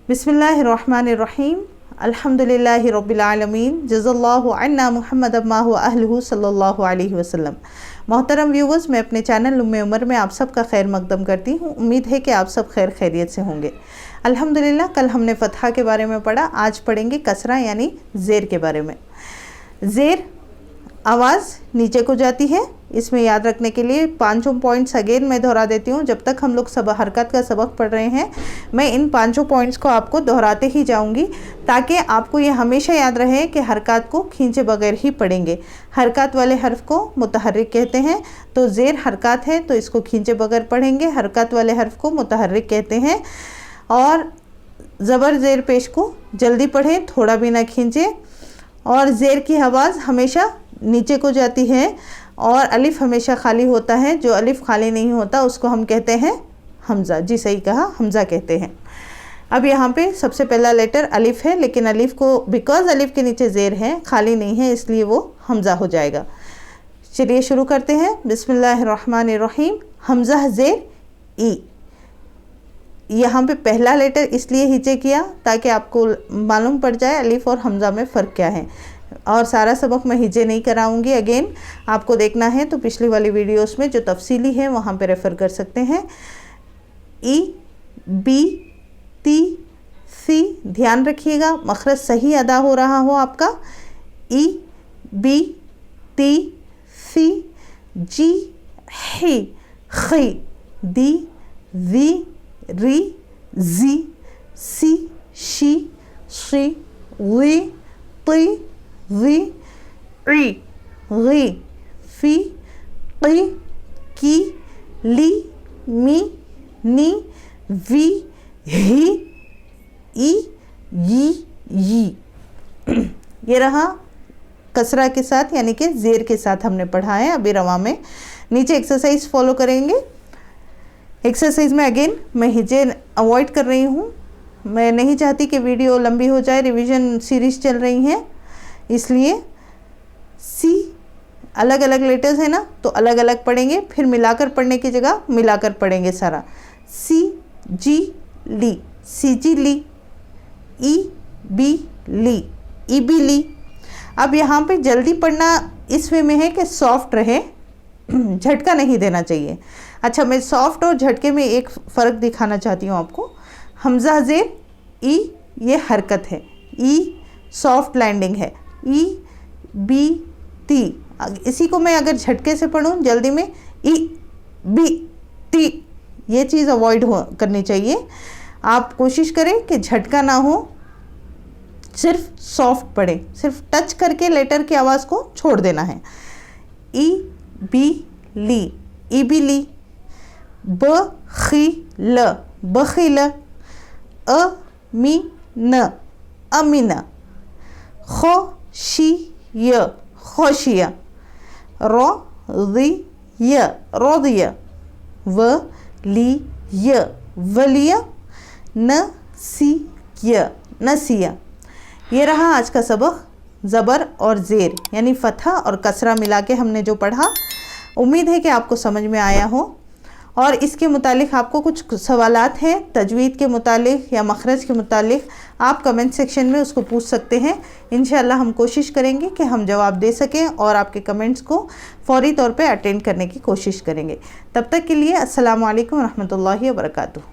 बिस्मिल्लाहिर्रहमानिर्रहीम अल्हम्दुलिल्लाहि रब्बिल आलमीन जज़ल्लाहु अन्ना मुहम्मद अम्मा व अहलहु सल्लल्लाहु अलैहि वसल्लम। मोहतरम व्यूवर्स, मैं अपने चैनल उम्मे उमर में आप सब का खैर मकदम करती हूँ। उम्मीद है कि आप सब खैर खैरियत से होंगे। अल्हम्दुलिल्लाह, कल हमने फ़तहा के बारे में पढ़ा, आज पढ़ेंगे कसरा यानी ज़ेर के बारे में। ज़ेर आवाज़ नीचे को जाती है। इसमें याद रखने के लिए पांचों पॉइंट्स अगेन मैं दोहरा देती हूँ। जब तक हम लोग सब हरकत का सबक पढ़ रहे हैं, मैं इन पांचों पॉइंट्स को आपको दोहराते ही जाऊँगी ताकि आपको ये हमेशा याद रहे कि हरकत को खींचे बगैर ही पढ़ेंगे। हरकत वाले हर्फ को मुतहर्रिक कहते हैं, तो ज़ेर हरकत है तो इसको खींचे बगैर पढ़ेंगे। हरकत वाले हर्फ को मुतहर्रिक कहते हैं। और ज़बर ज़ेर पेश को जल्दी पढ़ें, थोड़ा भी ना खींचे। और ज़ेर की आवाज़ हमेशा नीचे को जाती है और अलिफ हमेशा खाली होता है। जो अलिफ खाली नहीं होता उसको हम कहते हैं हमज़ा। जी सही कहा, हमज़ा कहते हैं। अब यहाँ पे सबसे पहला लेटर अलिफ है, लेकिन अलिफ को बिकॉज़ अलिफ के नीचे ज़ेर है, खाली नहीं है, इसलिए वो हमज़ा हो जाएगा। चलिए शुरू करते हैं। बिस्मिल्लाहिर्रहमानिर्रहीम। हमज़ा ज़ेर ई। यहाँ पे पहला लेटर इसलिए हिचे किया ताकि आपको मालूम पड़ जाए अलिफ और हमज़ा में फ़र्क क्या है। और सारा सबक मैं हिजे नहीं कराऊंगी। अगेन आपको देखना है तो पिछली वाली वीडियोस में जो तफसीली है वहाँ पे रेफ़र कर सकते हैं। ई, बी, ती, सी। ध्यान रखिएगा मखरज सही अदा हो रहा हो आपका। ई, बी, ती, सी, जी, ही, खी, दी, वी, री, जी, सी, शी, शी, वी, ती, वी, री, गी, फी, की, की, ली, मी, नी, वी, ही, ई, yi। ये रहा कसरा के साथ यानी कि ज़ेर के साथ हमने पढ़ा है। अभी रवा में नीचे एक्सरसाइज फॉलो करेंगे। एक्सरसाइज में अगेन मैं हिजे अवॉइड कर रही हूँ। मैं नहीं चाहती कि वीडियो लंबी हो जाए, रिवीजन सीरीज़ चल रही हैं, इसलिए सी अलग अलग लेटर्स है ना, तो अलग अलग पढ़ेंगे, फिर मिलाकर पढ़ने की जगह मिलाकर पढ़ेंगे सारा। सी, जी, ली, सी, जी, ली। ई, बी, ली, ई, बी, ली। अब यहाँ पे जल्दी पढ़ना इस वे में है कि सॉफ्ट रहे, झटका नहीं देना चाहिए। अच्छा, मैं सॉफ्ट और झटके में एक फ़र्क दिखाना चाहती हूँ आपको। हमज़ा ज़ेर ई ये हरकत है, ई सॉफ्ट लैंडिंग है। ई, बी, ती। इसी को मैं अगर झटके से पढ़ूँ जल्दी में, ई, बी, ती, ये चीज़ अवॉइड करनी चाहिए। आप कोशिश करें कि झटका ना हो, सिर्फ सॉफ्ट पढ़ें, सिर्फ टच करके लेटर की आवाज़ को छोड़ देना है। ई, बी, ली, ई, बी, ली। ब, खी, ल, बखिल। अ, मी, न, अमीन। खो, शी, य, खोशिया। रो, दी, य, रोदिया। व, ली, य, वलिया। न, सी, य, नसिया। ये रहा आज का सबक। ज़बर और ज़ेर यानी फ़तहा और कसरा मिला के हमने जो पढ़ा, उम्मीद है कि आपको समझ में आया हो। और इसके मुतालिक आपको कुछ सवालात हैं तजवीद के मुतालिक या मखरज के मुतालिक, आप कमेंट सेक्शन में उसको पूछ सकते हैं। इंशाअल्लाह हम कोशिश करेंगे कि हम जवाब दे सकें और आपके कमेंट्स को फ़ौरी तौर पे अटेंड करने की कोशिश करेंगे। तब तक के लिए अस्सलामु अलैकुम रहमतुल्लाहि व बरकातुहू।